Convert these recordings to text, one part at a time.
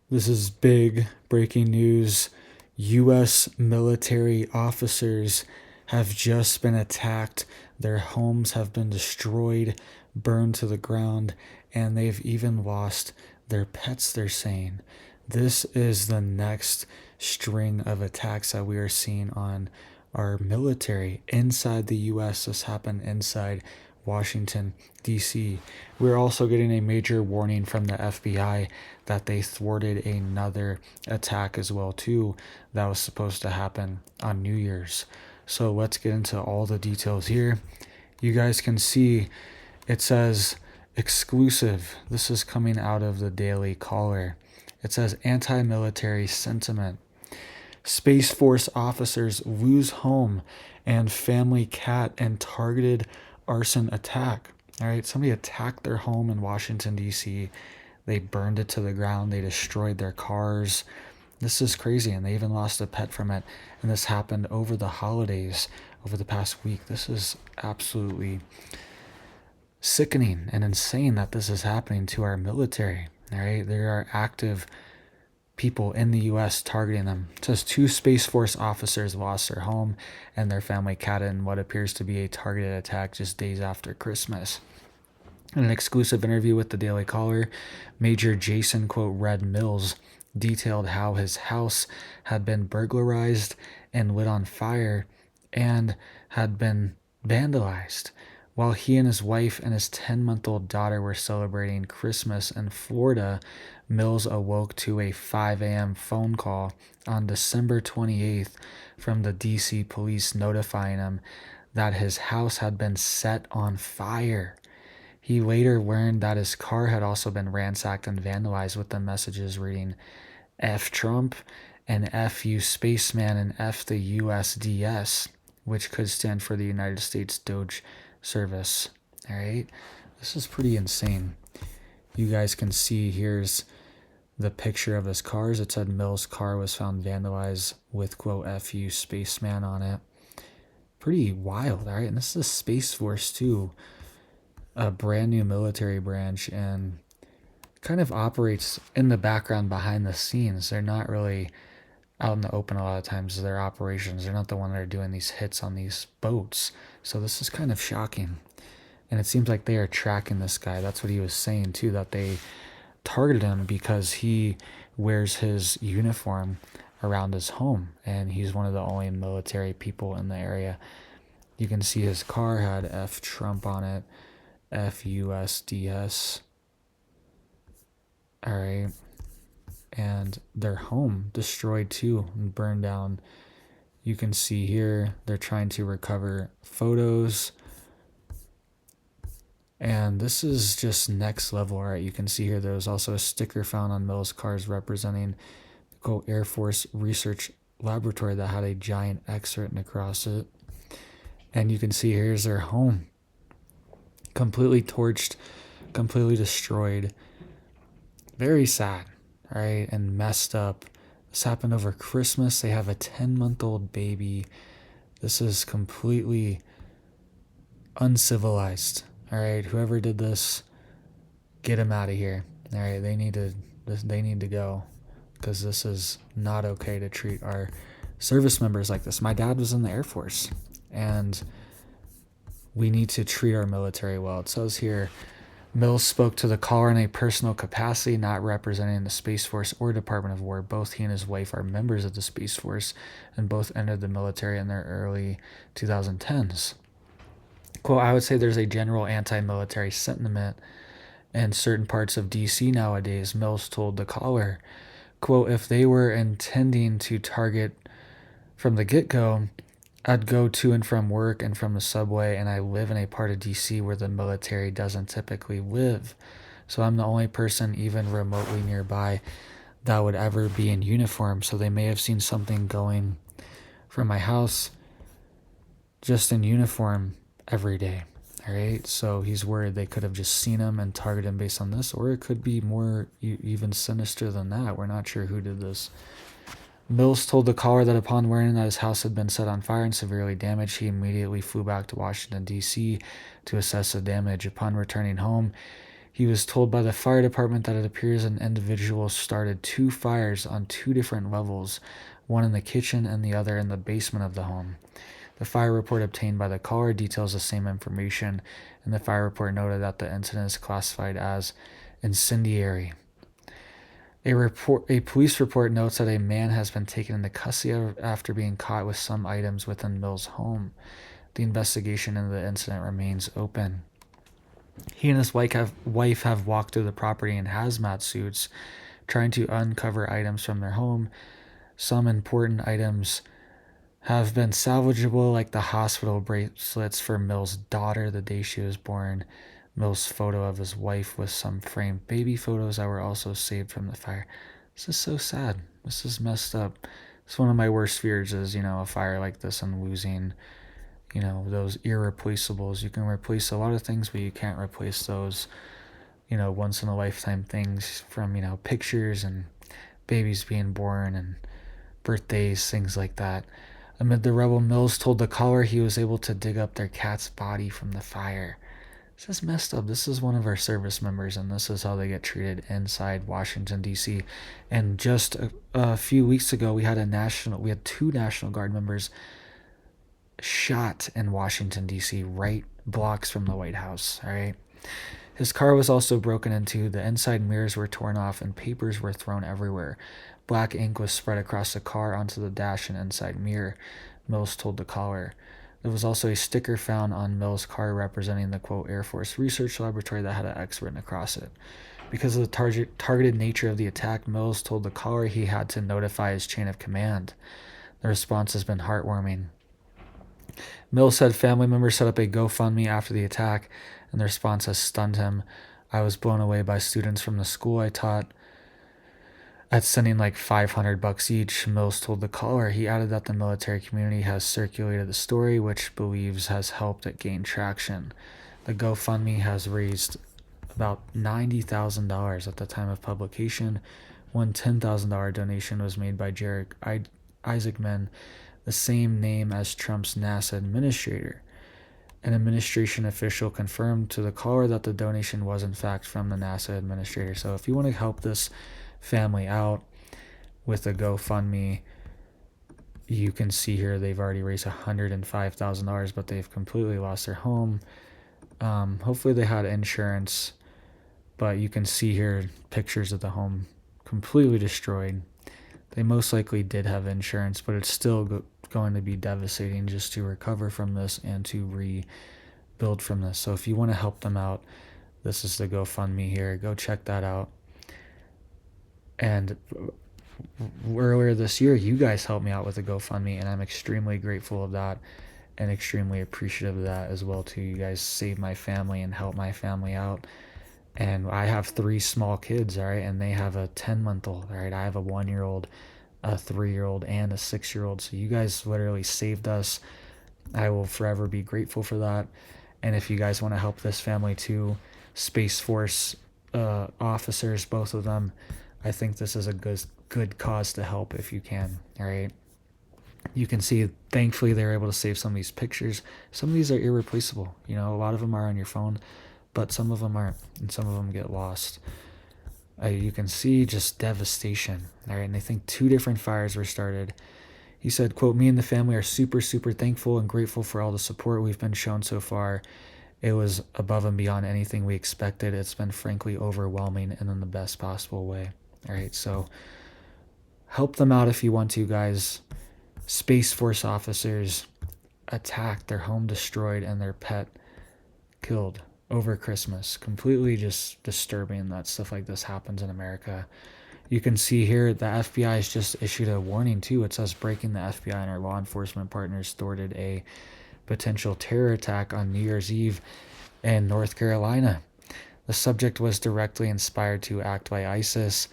This is big breaking news. U.S. military officers have just been attacked. Their homes have been destroyed, burned to the ground, and they've even lost their pets, they're saying. This is the next string of attacks that we are seeing on our military inside the U.S. This happened inside Washington, D.C. We're also getting a major warning from the FBI that they thwarted another attack as well too that was supposed to happen on New Year's. So let's get into all the details here. You guys can see it says exclusive. This is coming out of the Daily Caller. It says anti-military sentiment. Space Force officers lose home and family cat in targeted arson attack. All right, somebody attacked their home in Washington, D.C. They burned it to the ground. They destroyed their cars. This is crazy, and they even lost a pet from it. And this happened over the holidays, over the past week. This is absolutely sickening and insane that this is happening to our military. All right, there are active people in the U.S. targeting them. It says 2 Space Force officers lost their home and their family cat in what appears to be a targeted attack just days after Christmas. In an exclusive interview with the Daily Caller, Major Jason, quote, Red Mills detailed how his house had been burglarized and lit on fire and had been vandalized. While he and his wife and his 10-month-old daughter were celebrating Christmas in Florida, Mills awoke to a 5 a.m. phone call on December 28th from the D.C. police notifying him that his house had been set on fire. He later learned that his car had also been ransacked and vandalized, with the messages reading F Trump and F you spaceman and F the USDS, which could stand for the United States Doge Service. All right, this is pretty insane. You guys can see here's the picture of his cars. It said Mill's car was found vandalized with, quote, FU spaceman on it. Pretty wild, all right? And this is Space Force too, a brand new military branch, and kind of operates in the background behind the scenes. They're not really out in the open a lot of times. Their operations, they're not the one that are doing these hits on these boats. So this is kind of shocking. And it seems like they are tracking this guy. That's what he was saying too, that they targeted him because he wears his uniform around his home, and he's one of the only military people in the area. You can see his car had F Trump on it, FUSDS. All right. And their home destroyed too and burned down. You can see here they're trying to recover photos. And this is just next level. All right, you can see here there was also a sticker found on Mill's cars representing the, quote, Air Force Research Laboratory that had a giant X written across it. And you can see here's their home. Completely torched, completely destroyed. Very sad, all right, and messed up. This happened over Christmas. They have a 10-month-old baby. This is completely uncivilized. All right, whoever did this, get him out of here. All right, they need to go, because this is not okay to treat our service members like this. My dad was in the Air Force, and we need to treat our military well. It says here, Mills spoke to the caller in a personal capacity, not representing the Space Force or Department of War. Both he and his wife are members of the Space Force, and both entered the military in their early 2010s. Quote, I would say there's a general anti-military sentiment in certain parts of D.C. nowadays, Mills told the caller. Quote, if they were intending to target from the get-go, I'd go to and from work and from the subway, and I live in a part of D.C. where the military doesn't typically live. So I'm the only person even remotely nearby that would ever be in uniform. So they may have seen something going from my house just in uniform every day. All right. So he's worried they could have just seen him and targeted him based on this, or it could be more even sinister than that. We're not sure who did this. Mills told the caller that upon learning that his house had been set on fire and severely damaged, he immediately flew back to Washington, D.C. to assess the damage. Upon returning home, He was told by the fire department that it appears an individual started 2 fires on 2 different levels, one in the kitchen and the other in the basement of the home. The fire report obtained by the caller details the same information, and the fire report noted that the incident is classified as incendiary. A police report notes that a man has been taken into custody after being caught with some items within Mill's home. The investigation into the incident remains open. He and his wife have walked through the property in hazmat suits, trying to uncover items from their home. Some important items have been salvageable, like the hospital bracelets for Mill's daughter the day she was born, Mill's photo of his wife with some framed baby photos that were also saved from the fire. This is so sad. This is messed up. It's one of my worst fears is, a fire like this and losing, those irreplaceables. You can replace a lot of things, but you can't replace those, once in a lifetime things from, pictures and babies being born and birthdays, things like that. Amid the rubble, Mills told the caller he was able to dig up their cat's body from the fire. This is messed up. This is one of our service members, and this is how they get treated inside Washington, D.C. And just a few weeks ago, we had 2 National Guard members shot in Washington, D.C., right blocks from the White House. All right. His car was also broken into. The inside mirrors were torn off, and papers were thrown everywhere. Black ink was spread across the car onto the dash and inside mirror, Mills told the caller. There was also a sticker found on Mills' car representing the, quote, Air Force Research Laboratory that had an X written across it. Because of the targeted nature of the attack, Mills told the caller he had to notify his chain of command. The response has been heartwarming. Mills said family members set up a GoFundMe after the attack, and the response has stunned him. I was blown away by students from the school I taught at sending like $500 each, Mills told the caller. He added that the military community has circulated the story, which believes has helped it gain traction. The GoFundMe has raised about $90,000 at the time of publication. One $10,000 donation was made by Jared Isaacman, the same name as Trump's NASA administrator. An administration official confirmed to the caller that the donation was in fact from the NASA administrator. So if you want to help this family out with a GoFundMe, you can see here they've already raised $105,000, but they've completely lost their home. Hopefully they had insurance, but you can see here pictures of the home completely destroyed. They most likely did have insurance, but it's still going to be devastating just to recover from this and to rebuild from this. So if you want to help them out, this is the GoFundMe here. Go check that out. And earlier this year, you guys helped me out with a GoFundMe, and I'm extremely grateful of that and extremely appreciative of that as well too. You guys saved my family and helped my family out. And I have 3 small kids, all right, and they have a 10-month-old, all right. I have a 1-year-old, a 3-year-old, and a 6-year-old. So you guys literally saved us. I will forever be grateful for that. And if you guys want to help this family too, Space Force officers, both of them, I think this is a good cause to help if you can, all right? You can see, thankfully, they're able to save some of these pictures. Some of these are irreplaceable. A lot of them are on your phone, but some of them aren't, and some of them get lost. You can see just devastation, all right? And I think 2 different fires were started. He said, quote, me and the family are super, super thankful and grateful for all the support we've been shown so far. It was above and beyond anything we expected. It's been frankly overwhelming and in the best possible way. All right, so help them out if you want to, guys. Space Force officers attacked, their home destroyed, and their pet killed over Christmas. Completely just disturbing that stuff like this happens in America. You can see here the FBI has just issued a warning too. It says breaking the FBI and our law enforcement partners thwarted a potential terror attack on New Year's Eve in North Carolina. The subject was directly inspired to act by ISIS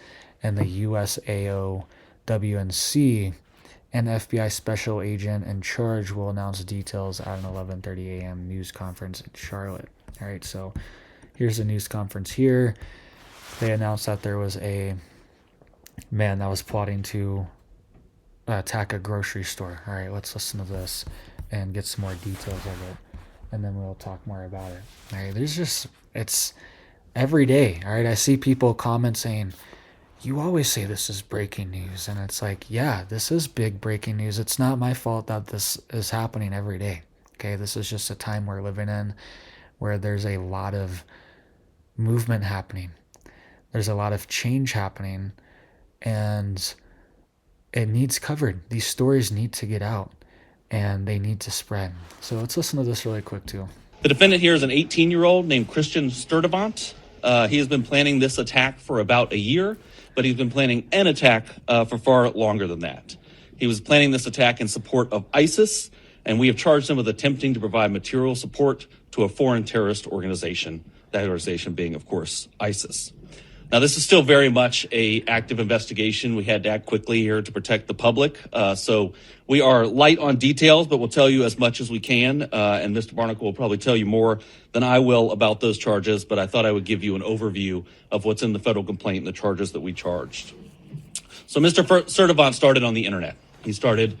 and the USAO-WNC. An FBI special agent in charge will announce details at an 11:30 a.m. news conference in Charlotte. All right, so here's the news conference here. They announced that there was a man that was plotting to attack a grocery store. All right, let's listen to this and get some more details of it, and then we'll talk more about it. All right, it's every day. All right, I see people comment saying, "You always say this is breaking news," and it's like, yeah, this is big breaking news. It's not my fault that this is happening every day. Okay, this is just a time we're living in where there's a lot of movement happening. There's a lot of change happening, and it needs covered. These stories need to get out, and they need to spread. So let's listen to this really quick too. The defendant here is an 18-year-old named Christian Sturdivant. He has been planning this attack for about a year, but he's been planning an attack for far longer than that. He was planning this attack in support of ISIS, and we have charged him with attempting to provide material support to a foreign terrorist organization, that organization being, of course, ISIS. Now, this is still very much an active investigation. We had to act quickly here to protect the public. So we are light on details, but we'll tell you as much as we can. And Mr. Barnacle will probably tell you more than I will about those charges. But I thought I would give you an overview of what's in the federal complaint and the charges that we charged. So Mr. Sturdivant started on the internet. He started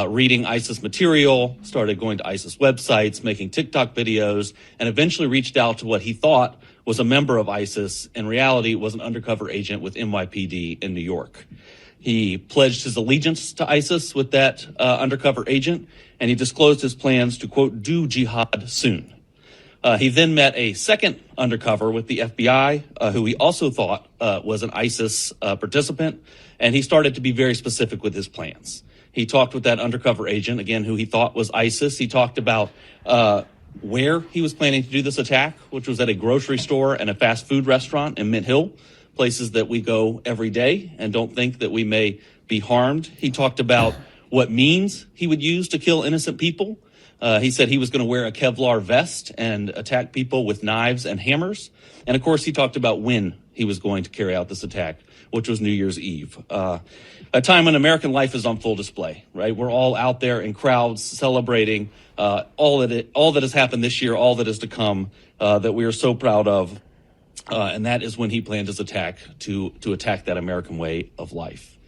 reading ISIS material, started going to ISIS websites, making TikTok videos, and eventually reached out to what he thought was a member of ISIS. In reality, was an undercover agent with NYPD in New York. He pledged his allegiance to ISIS with that undercover agent, and he disclosed his plans to, quote, do jihad soon. He then met a second undercover with the FBI, who he also thought was an ISIS participant, and he started to be very specific with his plans. He talked with that undercover agent, again, who he thought was ISIS. He talked about where he was planning to do this attack, which was at a grocery store and a fast food restaurant in Mint Hill, places that we go every day and don't think that we may be harmed. He talked about what means he would use to kill innocent people. He said he was going to wear a Kevlar vest and attack people with knives and hammers. And of course, he talked about when he was going to carry out this attack, which was New Year's Eve. A time when American life is on full display, right? We're all out there in crowds celebrating all that has happened this year, all that is to come, that we are so proud of. And that is when he planned his attack to attack that American way of life.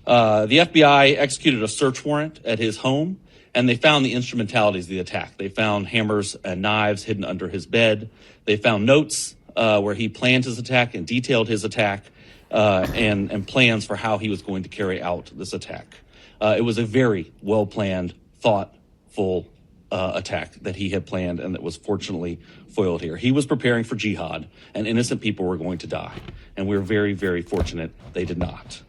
The FBI executed a search warrant at his home, and they found the instrumentalities of the attack. They found hammers and knives hidden under his bed. They found notes where he planned his attack and detailed his attack, and plans for how he was going to carry out this attack. It was a very well-planned, thoughtful attack that he had planned and that was fortunately foiled here. He was preparing for jihad, and innocent people were going to die. And we're very, very fortunate they did not.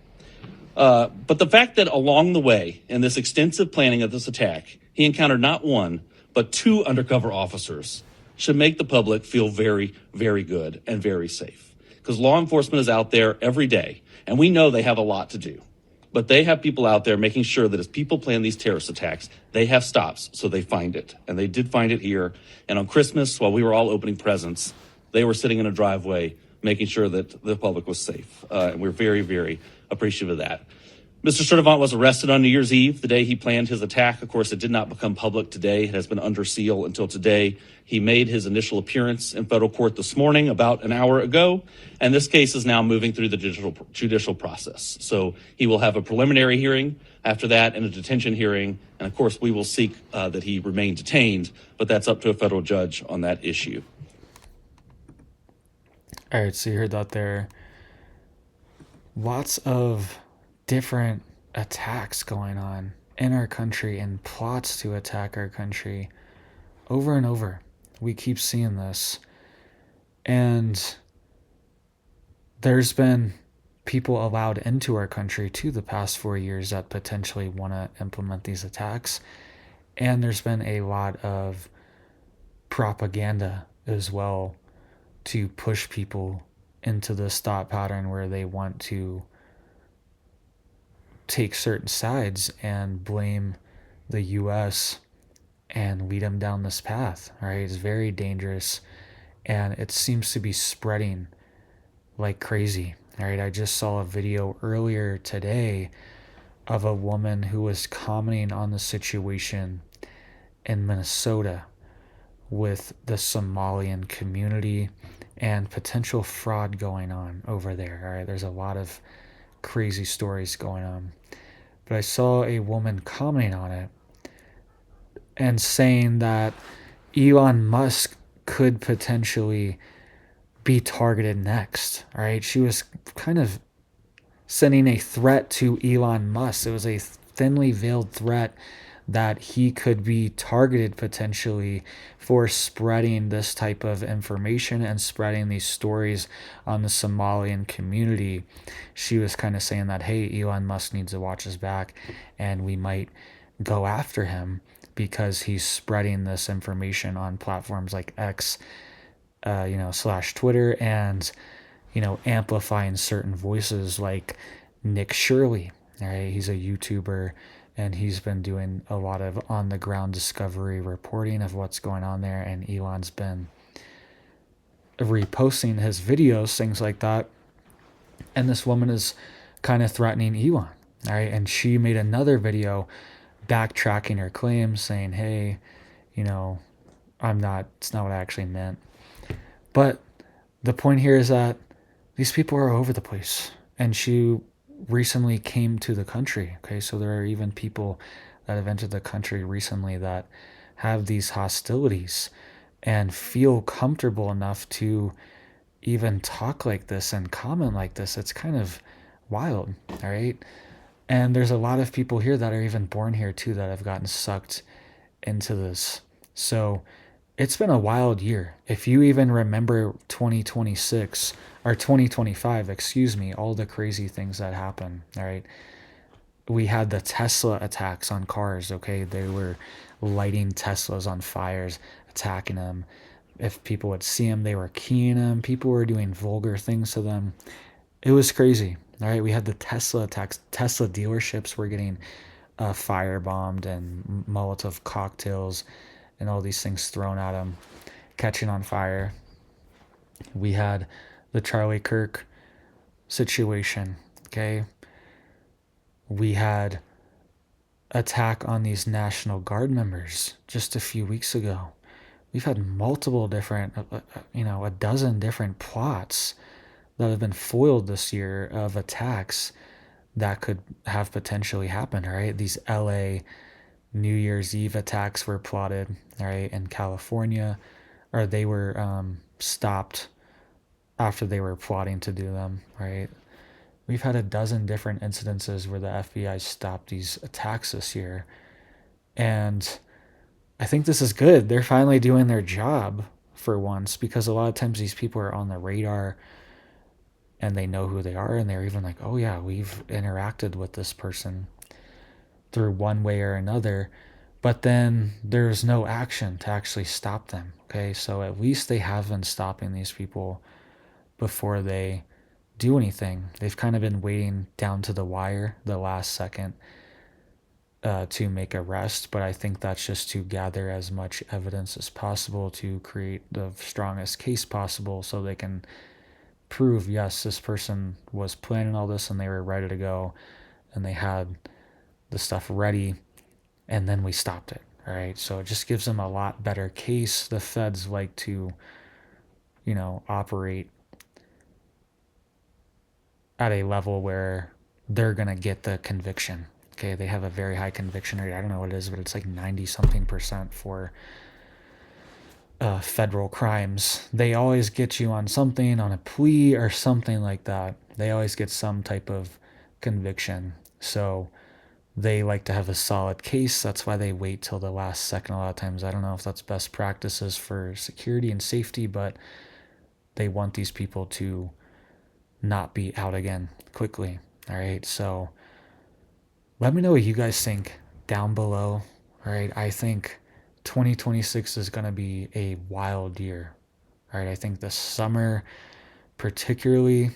But the fact that along the way, in this extensive planning of this attack, he encountered not one, but two undercover officers should make the public feel very, very good and very safe. Because law enforcement is out there every day, and we know they have a lot to do. But they have people out there making sure that as people plan these terrorist attacks, they have stops so they find it. And they did find it here. And on Christmas, while we were all opening presents, they were sitting in a driveway making sure that the public was safe. And we're very, very appreciative of that. Mr. Sturdivant was arrested on New Year's Eve, the day he planned his attack. Of course, it did not become public today. It has been under seal until today. He made his initial appearance in federal court this morning, about an hour ago, and this case is now moving through the judicial process. So he will have a preliminary hearing after that and a detention hearing, and of course we will seek that he remain detained, but that's up to a federal judge on that issue. All right, so you heard that there. Lots of different attacks going on in our country and plots to attack our country over and over. We keep seeing this. And there's been people allowed into our country to the past 4 years that potentially want to implement these attacks. And there's been a lot of propaganda as well to push people into this thought pattern where they want to take certain sides and blame the US and lead them down this path, right? It's very dangerous, and it seems to be spreading like crazy, right? I just saw a video earlier today of a woman who was commenting on the situation in Minnesota with the Somalian community and potential fraud going on over there, all right? There's a lot of crazy stories going on. But I saw a woman commenting on it and saying that Elon Musk could potentially be targeted next. All right. She was kind of sending a threat to Elon Musk. It was a thinly veiled threat that he could be targeted potentially for spreading this type of information and spreading these stories on the Somalian community. She was kind of saying that, hey, Elon Musk needs to watch his back and we might go after him because he's spreading this information on platforms like X, slash Twitter, and amplifying certain voices like Nick Shirley. Right? He's a YouTuber and he's been doing a lot of on the ground discovery reporting of what's going on there. And Elon's been reposting his videos, things like that. And this woman is kind of threatening Elon. All right. And she made another video backtracking her claims saying, hey, you know, it's not what I actually meant. But the point here is that these people are all over the place. And she recently came to the country. Okay, so there are even people that have entered the country recently that have these hostilities and feel comfortable enough to even talk like this and comment like this. It's kind of wild, all right? And there's a lot of people here that are even born here too that have gotten sucked into this. So it's been a wild year. If you even remember 2026 or 2025, excuse me, all the crazy things that happened, all right? We had the Tesla attacks on cars, okay? They were lighting Teslas on fires, attacking them. If people would see them, they were keying them. People were doing vulgar things to them. It was crazy, all right? We had the Tesla attacks. Tesla dealerships were getting firebombed and Molotov cocktails and all these things thrown at them, catching on fire. We had the Charlie Kirk situation, okay? We had attack on these National Guard members just a few weeks ago. We've had multiple different, a dozen different plots that have been foiled this year of attacks that could have potentially happened, right? These LA New Year's Eve attacks were plotted, right, in California, or they were stopped after they were plotting to do them, right? We've had a dozen different incidences where the FBI stopped these attacks this year. And I think this is good. They're finally doing their job for once because a lot of times these people are on the radar and they know who they are and they're even like, oh yeah, we've interacted with this person through one way or another, but then there's no action to actually stop them. Okay, so at least they have been stopping these people before they do anything. They've kind of been waiting down to the wire, the last second, to make arrest, but I think that's just to gather as much evidence as possible to create the strongest case possible so they can prove, yes, this person was planning all this and they were ready to go and they had the stuff ready and then we stopped it. All right. So it just gives them a lot better case. The feds like to, operate at a level where they're going to get the conviction. Okay. They have a very high conviction rate. I don't know what it is, but it's like 90 something percent for federal crimes. They always get you on something, on a plea or something like that. They always get some type of conviction. So they like to have a solid case. That's why they wait till the last second a lot of times. I don't know if that's best practices for security and safety, but they want these people to not be out again quickly. All right. So let me know what you guys think down below. All right. I think 2026 is going to be a wild year. All right. I think this summer, particularly,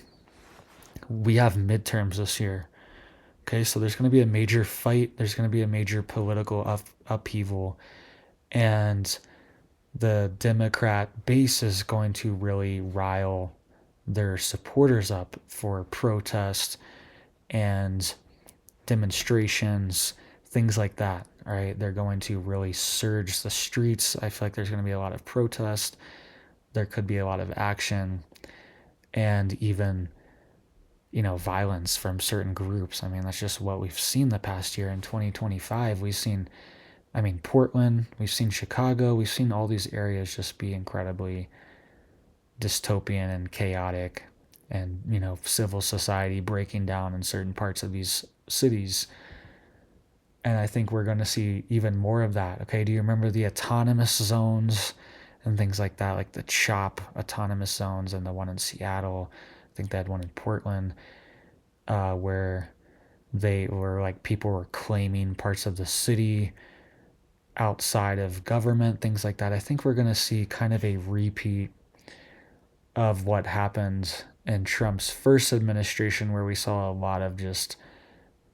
we have midterms this year. Okay, so there's going to be a major fight. There's going to be a major political upheaval. And the Democrat base is going to really rile their supporters up for protest and demonstrations, things like that. All right, they're going to really surge the streets. I feel like there's going to be a lot of protest. There could be a lot of action and even violence from certain groups. I mean, that's just what we've seen the past year. In 2025, we've seen, Portland, we've seen Chicago, we've seen all these areas just be incredibly dystopian and chaotic, and civil society breaking down in certain parts of these cities. And I think we're going to see even more of that. Okay, do you remember the autonomous zones and things like that, like the CHOP autonomous zones and the one in Seattle? I think they had one in Portland, where they were like people were claiming parts of the city outside of government, things like that. I think we're going to see kind of a repeat of what happened in Trump's first administration, where we saw a lot of just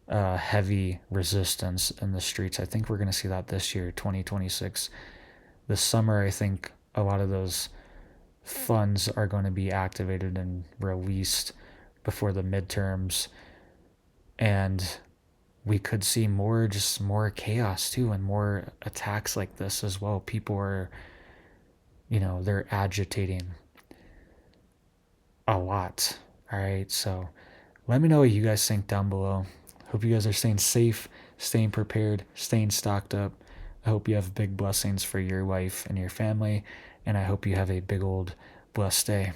heavy resistance in the streets. I think we're going to see that this year, 2026. This summer, I think a lot of those funds are going to be activated and released before the midterms. And we could see more chaos too, and more attacks like this as well. People are, they're agitating a lot. All right. So let me know what you guys think down below. Hope you guys are staying safe, staying prepared, staying stocked up. I hope you have big blessings for your wife and your family. And I hope you have a big old blessed day.